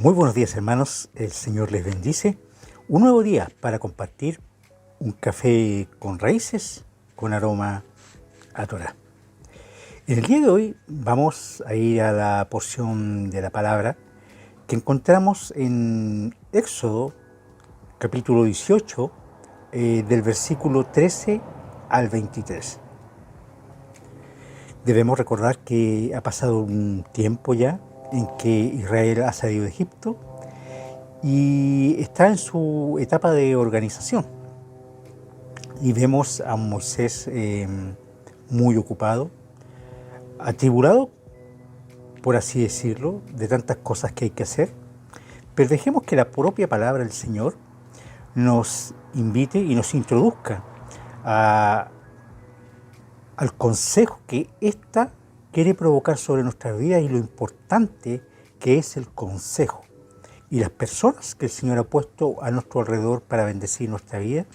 Muy buenos días, hermanos, el Señor les bendice. Un nuevo día para compartir un café con raíces, con aroma a Torah. En el día de hoy vamos a ir a la porción de la palabra que encontramos en Éxodo, capítulo 18, del versículo 13 al 23. Debemos recordar que ha pasado un tiempo ya en que Israel ha salido de Egipto y está en su etapa de organización. Y vemos a Moisés muy ocupado, atribulado, por así decirlo, de tantas cosas que hay que hacer. Pero dejemos que la propia palabra del Señor nos invite y nos introduzca al consejo que ésta quiere provocar sobre nuestras vidas y lo importante que es el consejo y las personas que el Señor ha puesto a nuestro alrededor para bendecir nuestra vida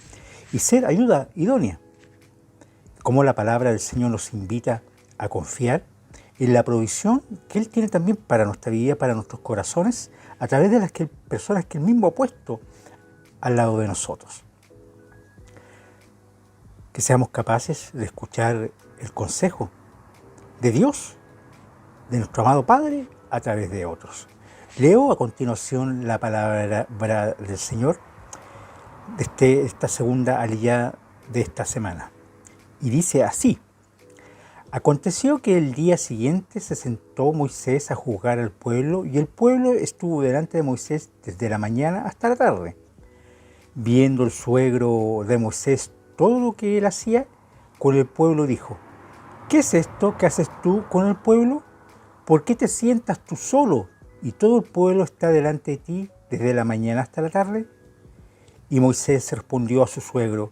y ser ayuda idónea. Como la palabra del Señor nos invita a confiar en la provisión que Él tiene también para nuestra vida, para nuestros corazones, a través de las personas que Él mismo ha puesto al lado de nosotros. Que seamos capaces de escuchar el consejo de Dios, de nuestro amado Padre, a través de otros. Leo a continuación la palabra del Señor de esta segunda aliyá de esta semana. Y dice así: Aconteció que el día siguiente se sentó Moisés a juzgar al pueblo, y el pueblo estuvo delante de Moisés desde la mañana hasta la tarde. Viendo el suegro de Moisés todo lo que él hacía con el pueblo, dijo: ¿Qué es esto que haces tú con el pueblo? ¿Por qué te sientas tú solo y todo el pueblo está delante de ti desde la mañana hasta la tarde? Y Moisés respondió a su suegro: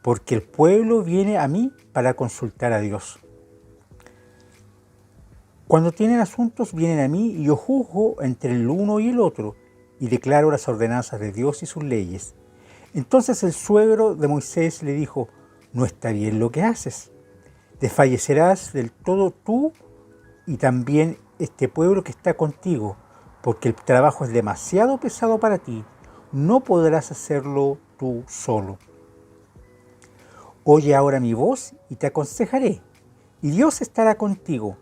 porque el pueblo viene a mí para consultar a Dios. Cuando tienen asuntos vienen a mí y yo juzgo entre el uno y el otro y declaro las ordenanzas de Dios y sus leyes. Entonces el suegro de Moisés le dijo: no está bien lo que haces. Desfallecerás del todo tú y también este pueblo que está contigo, porque el trabajo es demasiado pesado para ti. No podrás hacerlo tú solo. Oye ahora mi voz y te aconsejaré, y Dios estará contigo.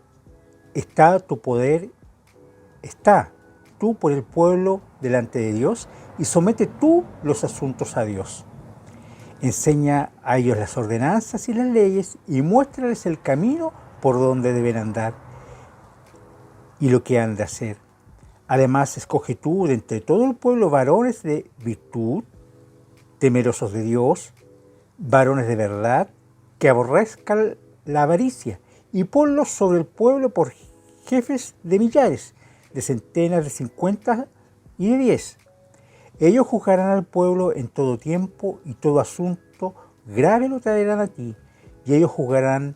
Está tú por el pueblo delante de Dios, y somete tú los asuntos a Dios. Enseña a ellos las ordenanzas y las leyes, y muéstrales el camino por donde deben andar y lo que han de hacer. Además, escoge tú de entre todo el pueblo varones de virtud, temerosos de Dios, varones de verdad, que aborrezcan la avaricia, y ponlos sobre el pueblo por jefes de millares, de centenas, de 50 y de 10. Ellos juzgarán al pueblo en todo tiempo, y todo asunto grave lo traerán a ti, y ellos juzgarán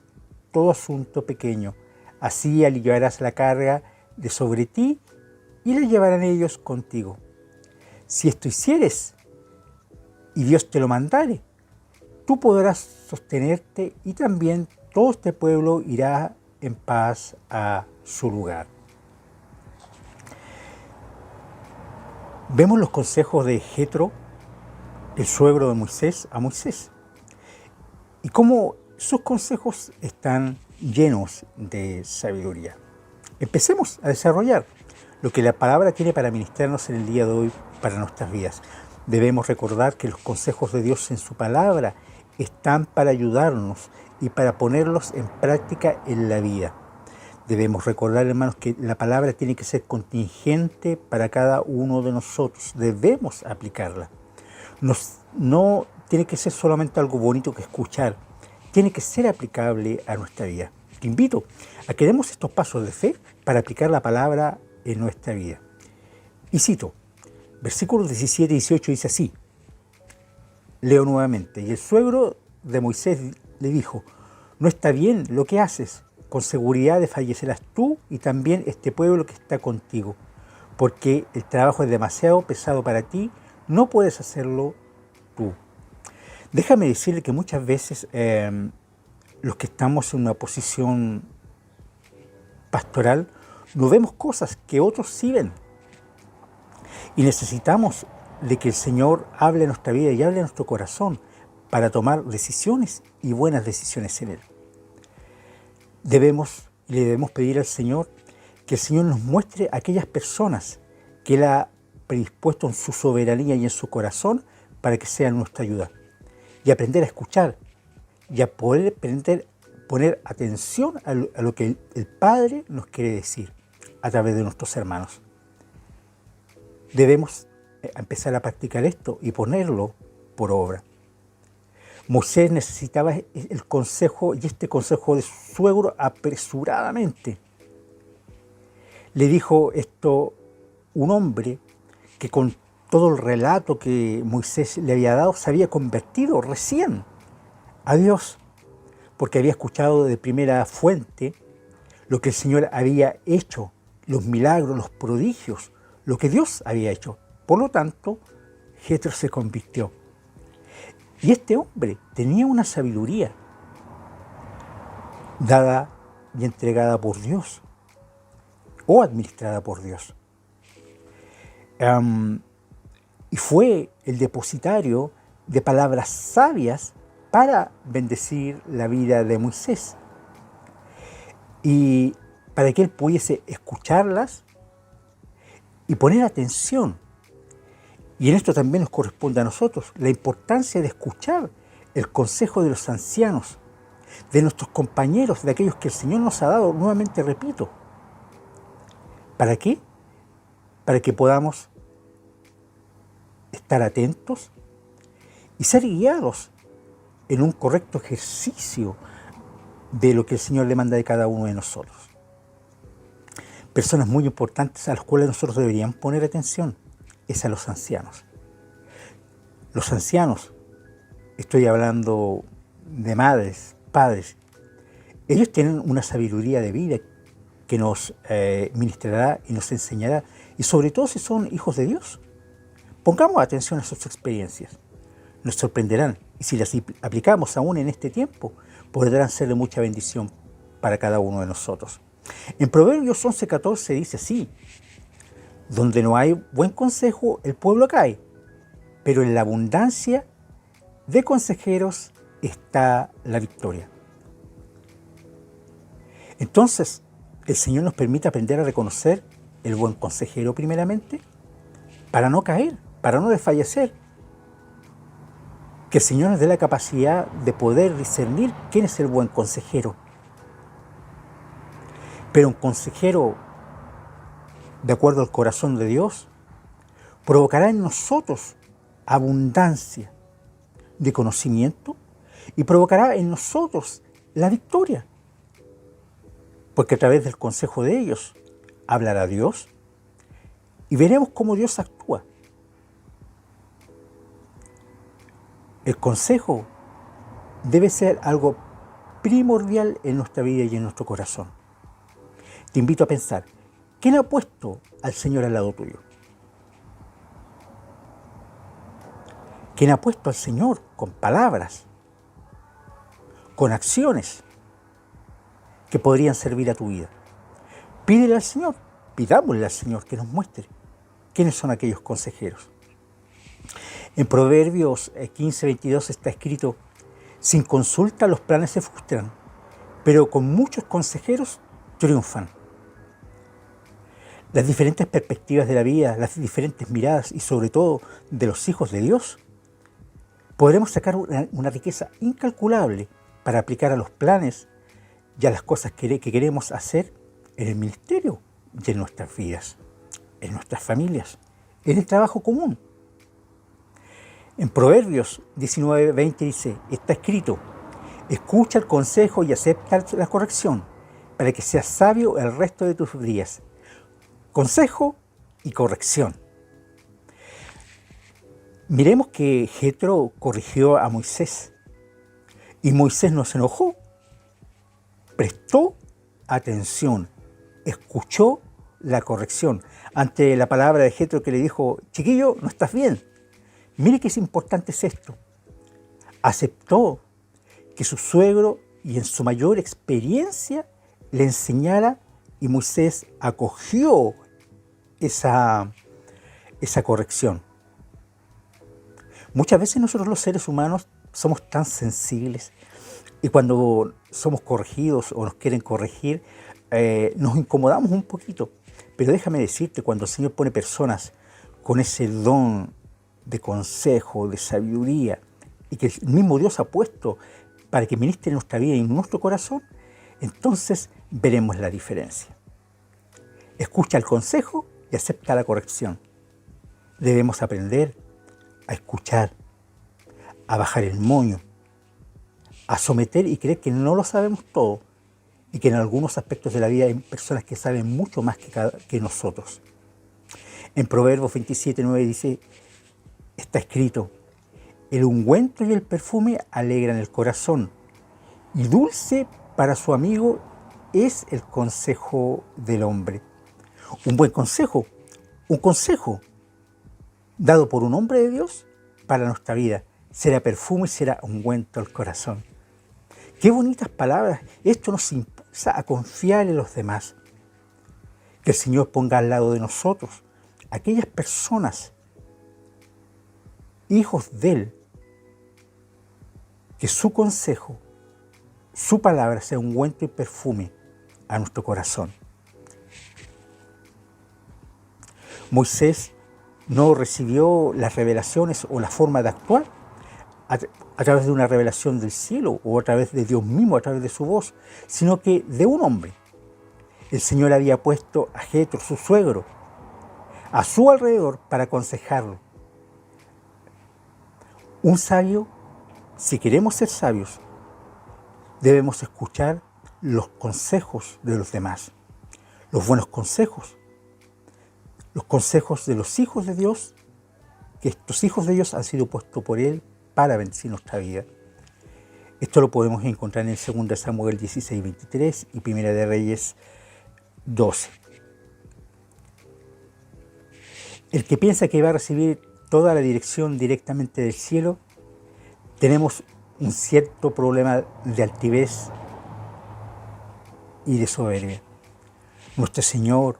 todo asunto pequeño. Así aliviarás la carga de sobre ti, y la llevarán ellos contigo. Si esto hicieres, y Dios te lo mandare, tú podrás sostenerte, y también todo este pueblo irá en paz a su lugar. Vemos los consejos de Jetro, el suegro de Moisés, a Moisés, y cómo sus consejos están llenos de sabiduría. Empecemos a desarrollar lo que la palabra tiene para ministrarnos en el día de hoy para nuestras vidas. Debemos recordar que los consejos de Dios en su palabra están para ayudarnos y para ponerlos en práctica en la vida. Debemos recordar, hermanos, que la palabra tiene que ser contingente para cada uno de nosotros. Debemos aplicarla. No tiene que ser solamente algo bonito que escuchar. Tiene que ser aplicable a nuestra vida. Te invito a que demos estos pasos de fe para aplicar la palabra en nuestra vida. Y cito, versículos 17 y 18 dice así. Leo nuevamente. Y el suegro de Moisés le dijo: no está bien lo que haces. Con seguridad desfallecerás tú y también este pueblo que está contigo, porque el trabajo es demasiado pesado para ti, no puedes hacerlo tú. Déjame decirle que muchas veces los que estamos en una posición pastoral no vemos cosas que otros sí ven. Y necesitamos de que el Señor hable en nuestra vida y hable en nuestro corazón para tomar decisiones y buenas decisiones en Él. Le debemos pedir al Señor que el Señor nos muestre aquellas personas que Él ha predispuesto en su soberanía y en su corazón para que sean nuestra ayuda. Y aprender a escuchar y a poder poner atención a lo que el Padre nos quiere decir a través de nuestros hermanos. Debemos empezar a practicar esto y ponerlo por obra. Moisés necesitaba el consejo y este consejo de su suegro apresuradamente. Le dijo esto un hombre que con todo el relato que Moisés le había dado se había convertido recién a Dios, porque había escuchado de primera fuente lo que el Señor había hecho, los milagros, los prodigios, lo que Dios había hecho. Por lo tanto, Jetro se convirtió. Y este hombre tenía una sabiduría dada y entregada por Dios o administrada por Dios. Y fue el depositario de palabras sabias para bendecir la vida de Moisés. Y para que él pudiese escucharlas y poner atención. Y en esto también nos corresponde a nosotros la importancia de escuchar el consejo de los ancianos, de nuestros compañeros, de aquellos que el Señor nos ha dado, nuevamente repito. ¿Para qué? Para que podamos estar atentos y ser guiados en un correcto ejercicio de lo que el Señor demanda de cada uno de nosotros. Personas muy importantes a las cuales nosotros deberíamos poner atención es a los ancianos. Los ancianos, estoy hablando de madres, padres, ellos tienen una sabiduría de vida que nos ministrará y nos enseñará, y sobre todo si son hijos de Dios. Pongamos atención a sus experiencias, nos sorprenderán, y si las aplicamos aún en este tiempo, podrán ser de mucha bendición para cada uno de nosotros. En Proverbios 11:14 dice así: donde no hay buen consejo, el pueblo cae, pero en la abundancia de consejeros está la victoria. Entonces, el Señor nos permite aprender a reconocer el buen consejero primeramente, para no caer, para no desfallecer. Que el Señor nos dé la capacidad de poder discernir quién es el buen consejero. Pero un consejero de acuerdo al corazón de Dios provocará en nosotros abundancia de conocimiento y provocará en nosotros la victoria. Porque a través del consejo de ellos hablará Dios y veremos cómo Dios actúa. El consejo debe ser algo primordial en nuestra vida y en nuestro corazón. Te invito a pensar, ¿quién ha puesto al Señor al lado tuyo? ¿Quién ha puesto al Señor con palabras, con acciones que podrían servir a tu vida? Pídele al Señor, pidámosle al Señor que nos muestre quiénes son aquellos consejeros. En Proverbios 15:22 está escrito: sin consulta los planes se frustran, pero con muchos consejeros triunfan. Las diferentes perspectivas de la vida, las diferentes miradas y sobre todo de los hijos de Dios, podremos sacar una riqueza incalculable para aplicar a los planes y a las cosas que queremos hacer en el ministerio y en nuestras vidas, en nuestras familias, en el trabajo común. En Proverbios 19:20 dice, está escrito: escucha el consejo y acepta la corrección, para que seas sabio el resto de tus días. Consejo y corrección. Miremos que Jetro corrigió a Moisés y Moisés no se enojó, prestó atención, escuchó la corrección ante la palabra de Jetro que le dijo: chiquillo, no estás bien. Mire qué importante es esto. Aceptó que su suegro y en su mayor experiencia le enseñara, y Moisés acogió esa esa corrección. Muchas veces nosotros los seres humanos somos tan sensibles y cuando somos corregidos o nos quieren corregir, nos incomodamos un poquito. Pero déjame decirte, cuando el Señor pone personas con ese don de consejo, de sabiduría, y que el mismo Dios ha puesto para que ministre en nuestra vida y en nuestro corazón, entonces veremos la diferencia. Escucha el consejo y acepta la corrección. Debemos aprender a escuchar, a bajar el moño, a someter y creer que no lo sabemos todo y que en algunos aspectos de la vida hay personas que saben mucho más que nosotros. En Proverbios 27:9 dice, está escrito, el ungüento y el perfume alegran el corazón y dulce para su amigo es el consejo del hombre. Un buen consejo, un consejo dado por un hombre de Dios para nuestra vida, será perfume y será ungüento al corazón. Qué bonitas palabras. Esto nos impulsa a confiar en los demás. Que el Señor ponga al lado de nosotros aquellas personas, hijos de Él, que su consejo, su palabra sea ungüento y perfume a nuestro corazón. Moisés no recibió las revelaciones o la forma de actuar a través de una revelación del cielo o a través de Dios mismo, a través de su voz, sino que de un hombre. El Señor había puesto a Jetro, su suegro, a su alrededor para aconsejarlo. Un sabio, si queremos ser sabios, debemos escuchar los consejos de los demás, los buenos consejos, los consejos de los hijos de Dios, que estos hijos de Dios han sido puestos por Él para bendecir nuestra vida. Esto lo podemos encontrar en 2 Samuel 16:23 y 1 de Reyes 12. El que piensa que va a recibir toda la dirección directamente del cielo, tenemos un cierto problema de altivez y de soberbia. Nuestro Señor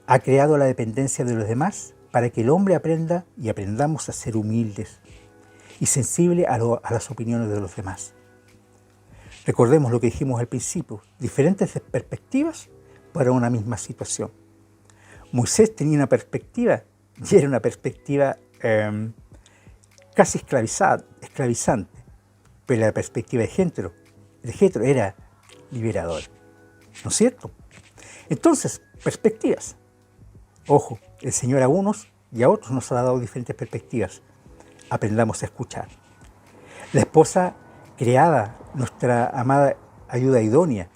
ha creado la dependencia de los demás para que el hombre aprenda y aprendamos a ser humildes y sensibles a las opiniones de los demás. Recordemos lo que dijimos al principio, diferentes perspectivas para una misma situación. Moisés tenía una perspectiva, y era una perspectiva casi esclavizante, pero la perspectiva de Jetro era liberadora, ¿no es cierto? Entonces, perspectivas. Ojo, el Señor a unos y a otros nos ha dado diferentes perspectivas. Aprendamos a escuchar. La esposa creada, nuestra amada ayuda idónea,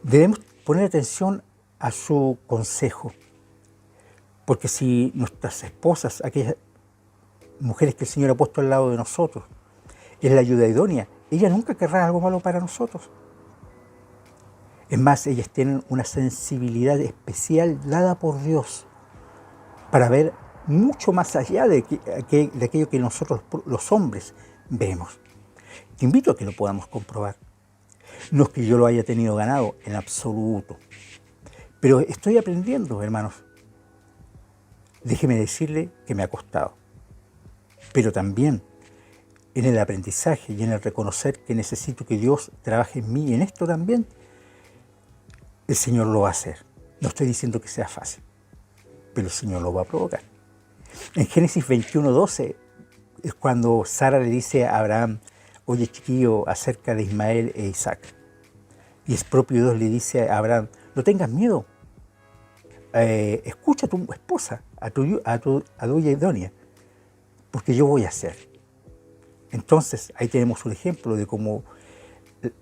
debemos poner atención a su consejo, porque si nuestras esposas, aquellas mujeres que el Señor ha puesto al lado de nosotros, es la ayuda idónea, ella nunca querrá algo malo para nosotros. Es más, ellas tienen una sensibilidad especial dada por Dios para ver mucho más allá de aquello que nosotros los hombres vemos. Te invito a que lo podamos comprobar. No es que yo lo haya tenido ganado, en absoluto. Pero estoy aprendiendo, hermanos. Déjeme decirle que me ha costado. Pero también en el aprendizaje y en el reconocer que necesito que Dios trabaje en mí y en esto también, el Señor lo va a hacer. No estoy diciendo que sea fácil, pero el Señor lo va a provocar. En Génesis 21:12 es cuando Sara le dice a Abraham, oye chiquillo, acerca de Ismael e Isaac. Y es propio Dios le dice a Abraham, no tengas miedo, escucha a tu esposa, a tu ayuda idónea, porque yo voy a hacer. Entonces ahí tenemos un ejemplo de cómo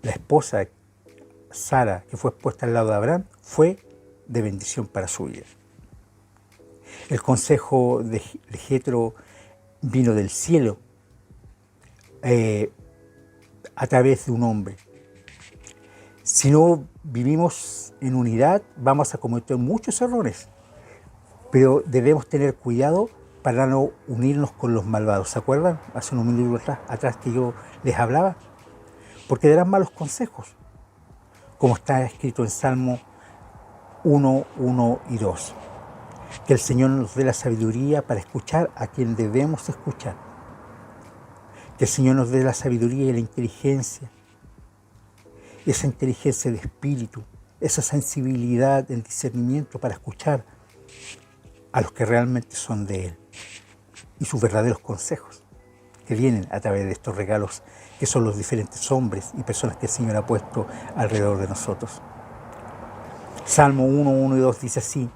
la esposa Sara, que fue puesta al lado de Abraham, fue de bendición para su vida. El consejo de Jetro vino del cielo a través de un hombre. Si no vivimos en unidad, vamos a cometer muchos errores, pero debemos tener cuidado para no unirnos con los malvados. ¿Se acuerdan? Hace unos minutos atrás que yo les hablaba, porque darán malos consejos, como está escrito en Salmo 1, 1 y 2. Que el Señor nos dé la sabiduría para escuchar a quien debemos escuchar. Que el Señor nos dé la sabiduría y la inteligencia, esa inteligencia de espíritu, esa sensibilidad, el discernimiento para escuchar a los que realmente son de Él y sus verdaderos consejos que vienen a través de estos regalos que son los diferentes hombres y personas que el Señor ha puesto alrededor de nosotros. Salmo 1, 1 y 2 dice así: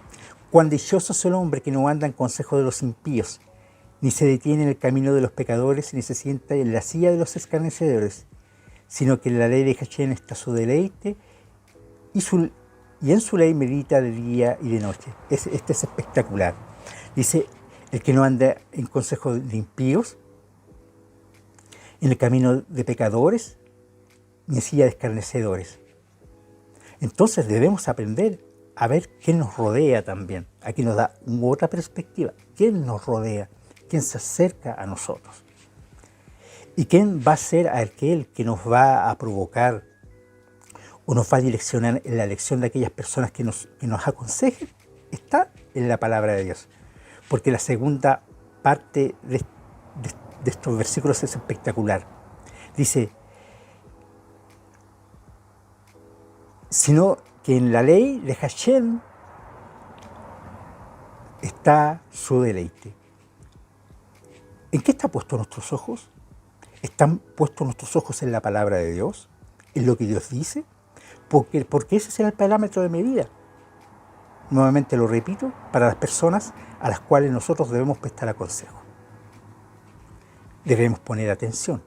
cuán dichoso es el hombre que no anda en consejo de los impíos, ni se detiene en el camino de los pecadores, ni se sienta en la silla de los escarnecedores, sino que en la ley de Hashem está su deleite, y en su ley medita de día y de noche. Este es espectacular. Dice, el que no anda en consejo de impíos, en el camino de pecadores, ni en silla de escarnecedores. Entonces debemos aprender a ver quién nos rodea también. Aquí nos da otra perspectiva. ¿Quién nos rodea? ¿Quién se acerca a nosotros? ¿Y quién va a ser aquel que nos va a provocar o nos va a direccionar en la elección de aquellas personas que nos aconsejen? Está en la palabra de Dios. Porque la segunda parte de estos versículos es espectacular. Dice, sino que en la ley de Hashem está su deleite. ¿En qué están puestos nuestros ojos? ¿Están puestos nuestros ojos en la palabra de Dios? ¿En lo que Dios dice? Porque ese será el parámetro de medida. Nuevamente lo repito, para las personas a las cuales nosotros debemos prestar consejo. Debemos poner atención.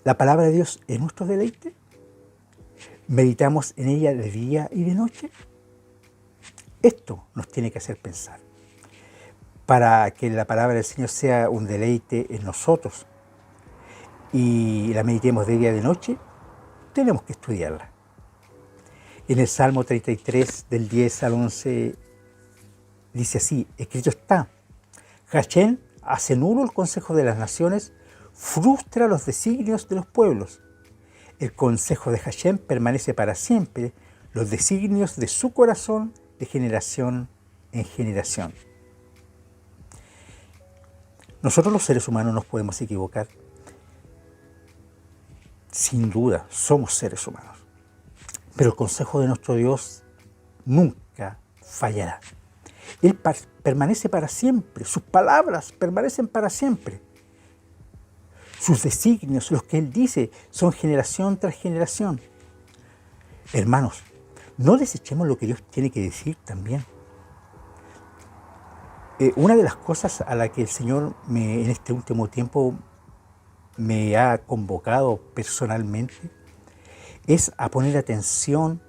¿La palabra de Dios es nuestro deleite? ¿Meditamos en ella de día y de noche? Esto nos tiene que hacer pensar. Para que la palabra del Señor sea un deleite en nosotros y la meditemos de día y de noche, tenemos que estudiarla. En el Salmo 33, del 10 al 11, dice así, escrito está, Hashem hace nulo el consejo de las naciones, frustra los designios de los pueblos. El consejo de Hashem permanece para siempre, los designios de su corazón de generación en generación. Nosotros los seres humanos nos podemos equivocar. Sin duda, somos seres humanos. Pero el consejo de nuestro Dios nunca fallará. Él permanece para siempre, sus palabras permanecen para siempre. Sus designios, los que Él dice, son generación tras generación. Hermanos, no desechemos lo que Dios tiene que decir también. Una de las cosas a la que el Señor en este último tiempo me ha convocado personalmente es a poner atención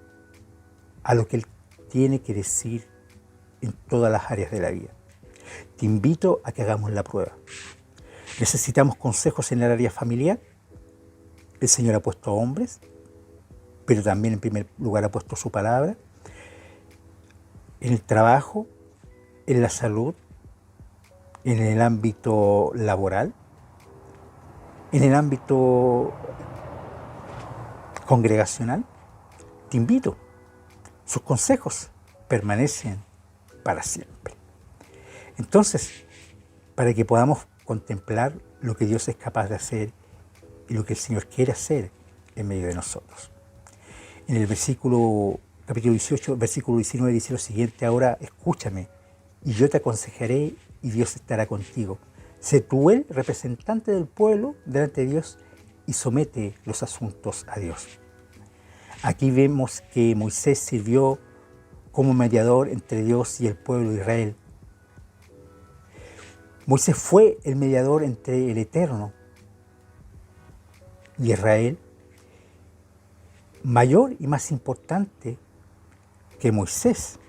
a lo que Él tiene que decir en todas las áreas de la vida. Te invito a que hagamos la prueba. Necesitamos consejos en el área familiar. El Señor ha puesto hombres, pero también en primer lugar ha puesto su palabra. En el trabajo, en la salud, en el ámbito laboral, en el ámbito congregacional. Te invito, sus consejos permanecen para siempre. Entonces, para que podamos contemplar lo que Dios es capaz de hacer y lo que el Señor quiere hacer en medio de nosotros. En el capítulo 18, versículo 19 dice lo siguiente: ahora escúchame y yo te aconsejaré y Dios estará contigo. Sé tú el representante del pueblo delante de Dios y somete los asuntos a Dios. Aquí vemos que Moisés sirvió como mediador entre Dios y el pueblo de Israel. Moisés fue el mediador entre el Eterno y Israel. Mayor y más importante que Moisés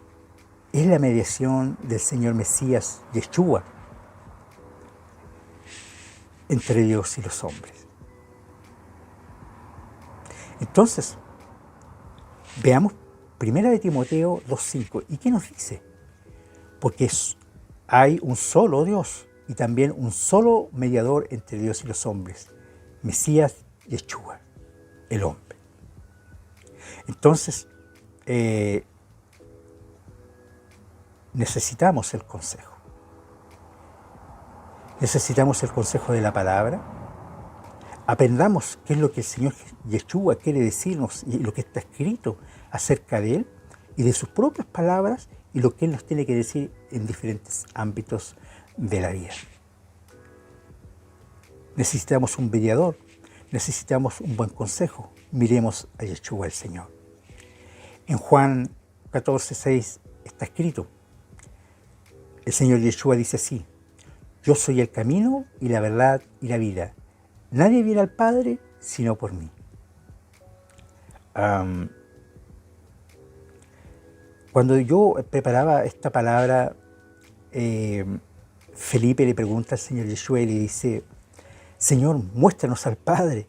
es la mediación del Señor Mesías, Yeshua, entre Dios y los hombres. Entonces, veamos 1 Timoteo 2:5. ¿Y qué nos dice? Porque hay un solo Dios y también un solo mediador entre Dios y los hombres, Mesías Yeshua, el hombre. Entonces, necesitamos el consejo. Necesitamos el consejo de la palabra. Aprendamos qué es lo que el Señor Yeshua quiere decirnos y lo que está escrito acerca de Él y de sus propias palabras y lo que Él nos tiene que decir en diferentes ámbitos de la vida. Necesitamos un mediador, necesitamos un buen consejo. Miremos a Yeshua el Señor. En Juan 14:6 está escrito, el Señor Yeshua dice así: yo soy el camino y la verdad y la vida. Nadie viene al Padre sino por mí. Cuando yo preparaba esta palabra, Felipe le pregunta al Señor Yeshua y le dice, Señor, muéstranos al Padre.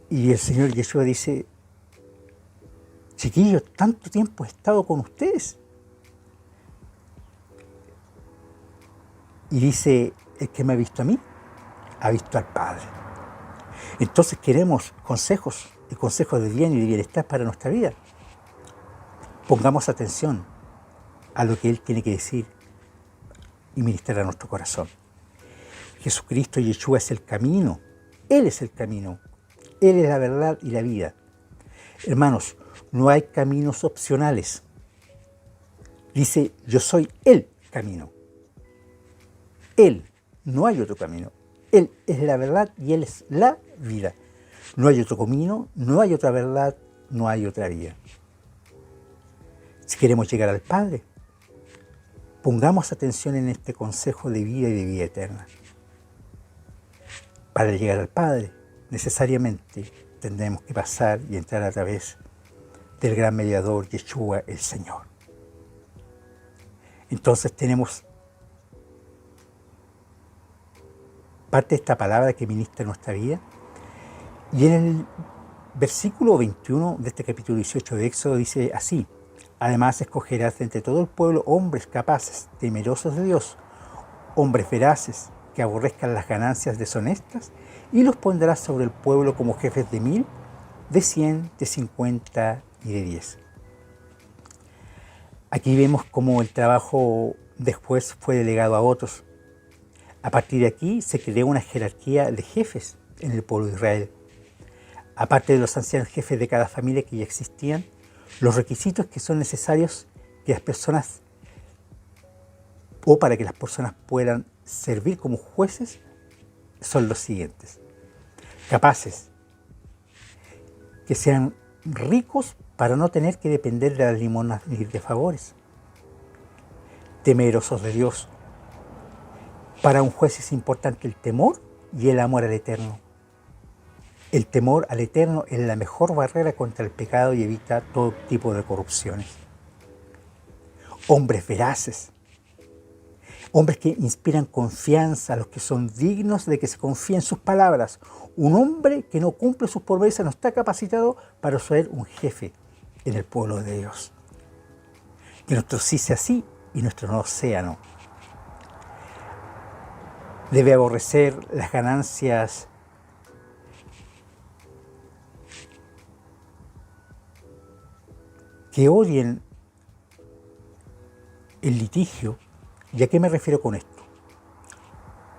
Y el Señor Yeshua dice, chiquillos, tanto tiempo he estado con ustedes. Y dice, el que me ha visto a mí, ha visto al Padre. Entonces queremos consejos y consejos de bien y de bienestar para nuestra vida. Pongamos atención a lo que Él tiene que decir y ministrar a nuestro corazón. Jesucristo Yeshua es el camino. Él es el camino. Él es la verdad y la vida. Hermanos, no hay caminos opcionales. Dice, yo soy el camino. Él, no hay otro camino. Él es la verdad y Él es la vida. No hay otro camino, no hay otra verdad, no hay otra vida. Si queremos llegar al Padre, pongamos atención en este consejo de vida y de vida eterna. Para llegar al Padre, necesariamente tendremos que pasar y entrar a través del gran mediador Yeshua el Señor. Entonces tenemos parte de esta palabra que ministra nuestra vida. Y en el versículo 21 de este capítulo 18 de Éxodo dice así: además escogerás de entre todo el pueblo hombres capaces, temerosos de Dios, hombres veraces, que aborrezcan las ganancias deshonestas, y los pondrás sobre el pueblo como jefes de 1000, de 100, de 50 y de 10. Aquí vemos cómo el trabajo después fue delegado a otros. A partir de aquí se creó una jerarquía de jefes en el pueblo de Israel. Aparte de los ancianos jefes de cada familia que ya existían, los requisitos que son necesarios que las personas, o para que las personas puedan servir como jueces, son los siguientes. Capaces, que sean ricos para no tener que depender de las limonas ni de favores. Temerosos de Dios. Para un juez es importante el temor y el amor al Eterno. El temor al Eterno es la mejor barrera contra el pecado y evita todo tipo de corrupciones. Hombres veraces. Hombres que inspiran confianza a los que son dignos de que se confíe en sus palabras. Un hombre que no cumple sus promesas no está capacitado para ser un jefe en el pueblo de Dios. Que nuestro sí sea sí y nuestro no sea no. Debe aborrecer las ganancias que odien el litigio. ¿Y a qué me refiero con esto?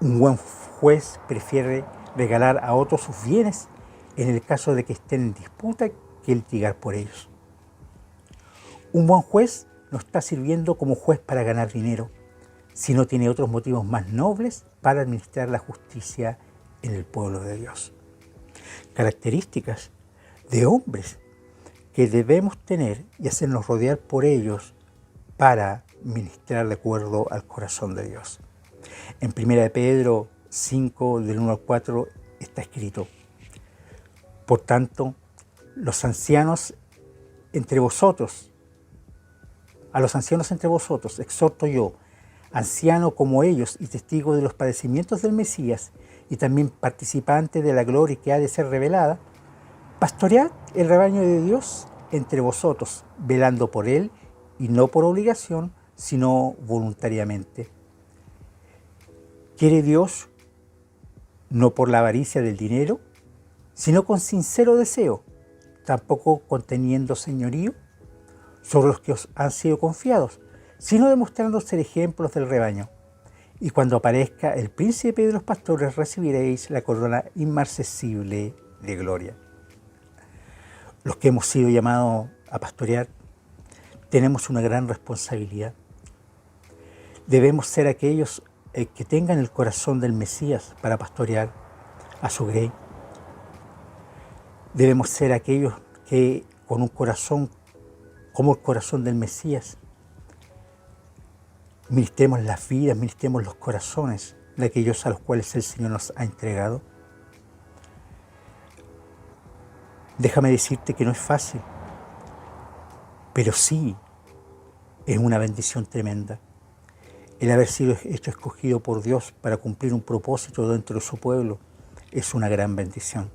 Un buen juez prefiere regalar a otros sus bienes en el caso de que estén en disputa que litigar por ellos. Un buen juez no está sirviendo como juez para ganar dinero, sino tiene otros motivos más nobles para administrar la justicia en el pueblo de Dios. Características de hombres que debemos tener y hacernos rodear por ellos para ministrar de acuerdo al corazón de Dios. En 1 Pedro 5, del 1 al 4, está escrito: por tanto, los ancianos entre vosotros, a los ancianos entre vosotros, exhorto yo, anciano como ellos y testigo de los padecimientos del Mesías y también participante de la gloria que ha de ser revelada, pastoread el rebaño de Dios entre vosotros, velando por él y no por obligación, sino voluntariamente. Quiere Dios, no por la avaricia del dinero, sino con sincero deseo, tampoco conteniendo señorío sobre los que os han sido confiados, sino demostrando ser ejemplos del rebaño. Y cuando aparezca el príncipe de los pastores, recibiréis la corona inmarcesible de gloria. Los que hemos sido llamados a pastorear, tenemos una gran responsabilidad. Debemos ser aquellos que tengan el corazón del Mesías para pastorear a su grey. Debemos ser aquellos que con un corazón como el corazón del Mesías ministremos las vidas, ministremos los corazones de aquellos a los cuales el Señor nos ha entregado. Déjame decirte que no es fácil, pero sí es una bendición tremenda. El haber sido hecho escogido por Dios para cumplir un propósito dentro de su pueblo es una gran bendición.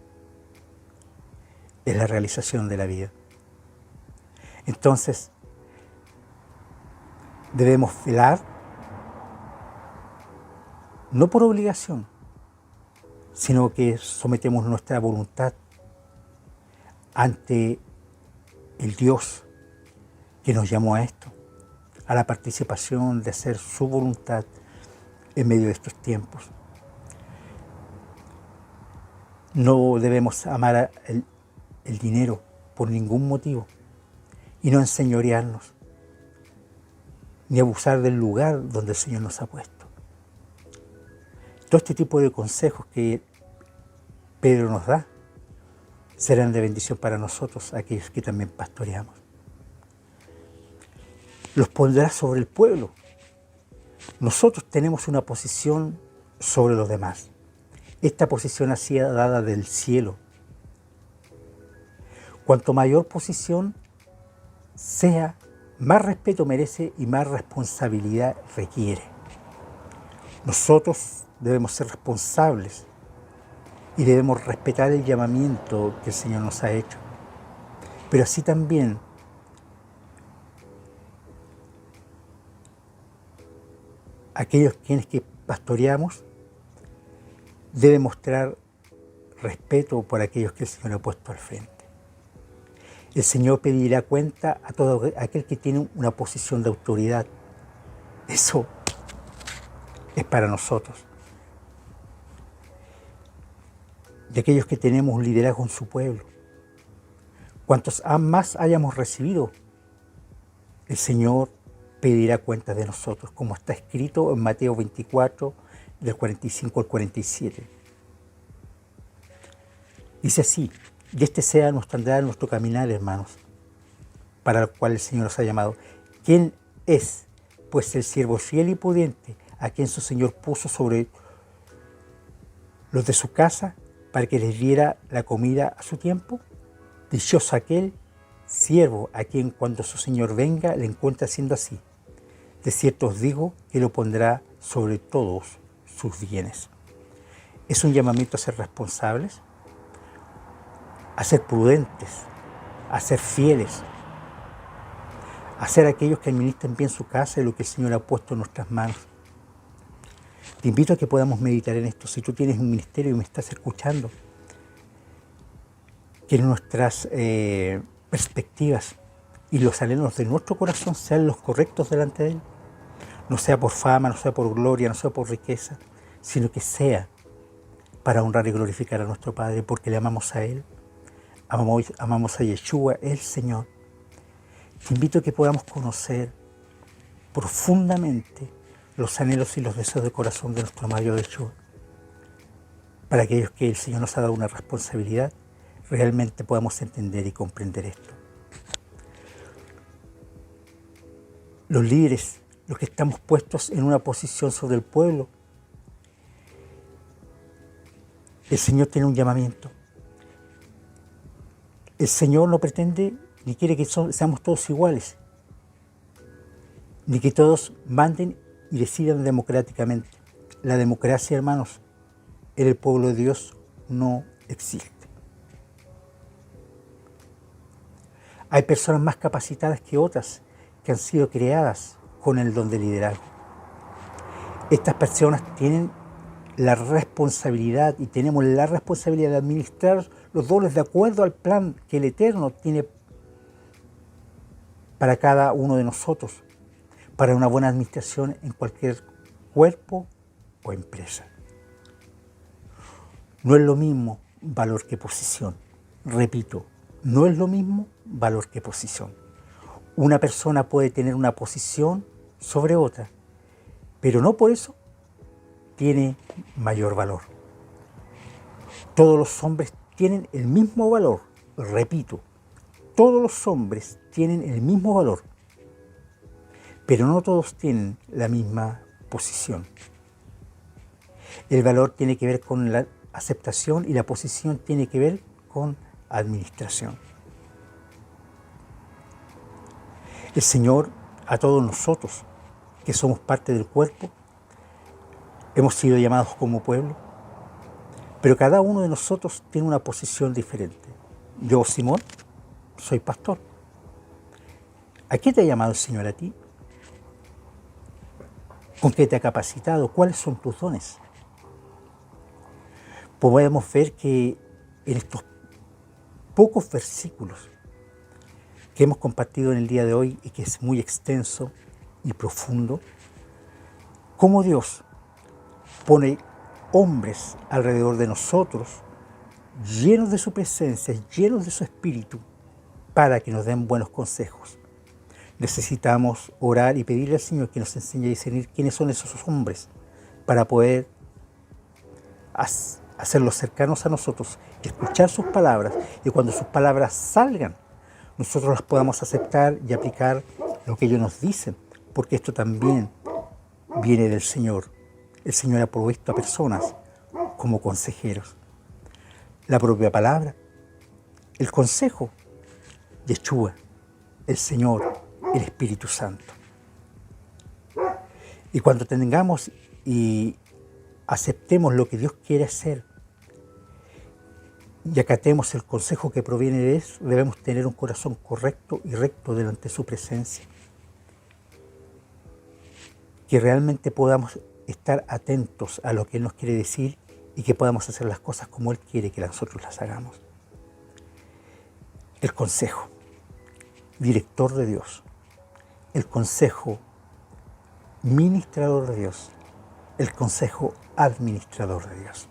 Es la realización de la vida. Entonces, debemos velar, no por obligación, sino que sometemos nuestra voluntad ante el Dios que nos llamó a esto, a la participación de hacer su voluntad en medio de estos tiempos. No debemos amar el dinero por ningún motivo y no enseñorearnos, ni abusar del lugar donde el Señor nos ha puesto. Todo este tipo de consejos que Pedro nos da serán de bendición para nosotros, aquellos que también pastoreamos. Los pondrá sobre el pueblo. Nosotros tenemos una posición sobre los demás. Esta posición ha sido dada del cielo. Cuanto mayor posición sea, más respeto merece y más responsabilidad requiere. Nosotros debemos ser responsables y debemos respetar el llamamiento que el Señor nos ha hecho. Pero así también aquellos quienes que pastoreamos deben mostrar respeto por aquellos que el Señor ha puesto al frente. El Señor pedirá cuenta a todo aquel que tiene una posición de autoridad. Eso es para nosotros. De aquellos que tenemos un liderazgo en su pueblo. Cuantos más hayamos recibido, el Señor pedirá cuenta de nosotros, como está escrito en Mateo 24, del 45 al 47. Dice así: y este sea nuestro andar, nuestro caminar, hermanos, para el cual el Señor nos ha llamado. ¿Quién es, pues, el siervo fiel y prudente, a quien su Señor puso sobre los de su casa, para que les diera la comida a su tiempo? Dichoso aquel siervo a quien cuando su Señor venga le encuentre haciendo así. De cierto os digo que lo pondrá sobre todos sus bienes. Es un llamamiento a ser responsables, a ser prudentes, a ser fieles, a ser aquellos que administren bien su casa y lo que el Señor ha puesto en nuestras manos. Te invito a que podamos meditar en esto. Si tú tienes un ministerio y me estás escuchando, que nuestras perspectivas y los anhelos de nuestro corazón sean los correctos delante de Él. No sea por fama, no sea por gloria, no sea por riqueza, sino que sea para honrar y glorificar a nuestro Padre, porque le amamos a Él, amamos a Yeshua, el Señor. Te invito a que podamos conocer profundamente los anhelos y los deseos del corazón de nuestro amado Yeshua. Para aquellos que el Señor nos ha dado una responsabilidad, realmente podamos entender y comprender esto. Los líderes, los que estamos puestos en una posición sobre el pueblo, el Señor tiene un llamamiento. El Señor no pretende ni quiere que seamos todos iguales, ni que todos manden y decidan democráticamente. La democracia, hermanos, en el pueblo de Dios no existe. Hay personas más capacitadas que otras que han sido creadas con el don de liderazgo. Estas personas tienen la responsabilidad y tenemos la responsabilidad de administrar los dones de acuerdo al plan que el Eterno tiene para cada uno de nosotros. para una buena administración en cualquier cuerpo o empresa. No es lo mismo valor que posición. Repito, no es lo mismo valor que posición. Una persona puede tener una posición sobre otra, pero no por eso tiene mayor valor. Todos los hombres tienen el mismo valor. Repito, todos los hombres tienen el mismo valor, pero no todos tienen la misma posición. El valor tiene que ver con la aceptación y la posición tiene que ver con administración. El Señor, a todos nosotros que somos parte del cuerpo, hemos sido llamados como pueblo, pero cada uno de nosotros tiene una posición diferente. Yo, Simón, soy pastor. ¿A qué te ha llamado el Señor a ti? ¿Con qué te ha capacitado? ¿Cuáles son tus dones? Podemos ver que en estos pocos versículos que hemos compartido en el día de hoy y que es muy extenso y profundo, cómo Dios pone hombres alrededor de nosotros llenos de su presencia, llenos de su espíritu, para que nos den buenos consejos. Necesitamos orar y pedirle al Señor que nos enseñe a discernir quiénes son esos hombres para poder hacerlos cercanos a nosotros, escuchar sus palabras y cuando sus palabras salgan, nosotros las podamos aceptar y aplicar lo que ellos nos dicen, porque esto también viene del Señor. El Señor ha provisto a personas como consejeros. La propia palabra, el consejo, Yeshua, el Señor, el Espíritu Santo. Y cuando tengamos y aceptemos lo que Dios quiere hacer y acatemos el consejo que proviene de Él, debemos tener un corazón correcto y recto delante de su presencia. Que realmente podamos estar atentos a lo que Él nos quiere decir y que podamos hacer las cosas como Él quiere que nosotros las hagamos. El consejo, director de Dios. El consejo, ministrador de Dios. El consejo, administrador de Dios.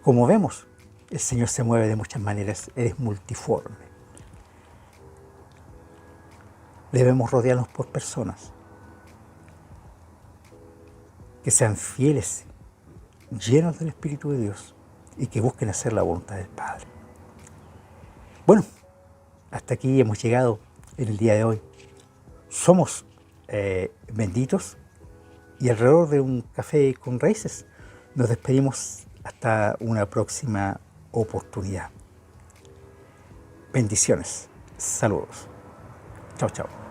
Como vemos, el Señor se mueve de muchas maneras, Él es multiforme. Debemos rodearnos por personas que sean fieles, llenos del Espíritu de Dios y que busquen hacer la voluntad del Padre. Bueno, hasta aquí hemos llegado en el día de hoy. Somos benditos y alrededor de un café con raíces nos despedimos hasta una próxima oportunidad. Bendiciones. Saludos. Chao, chao.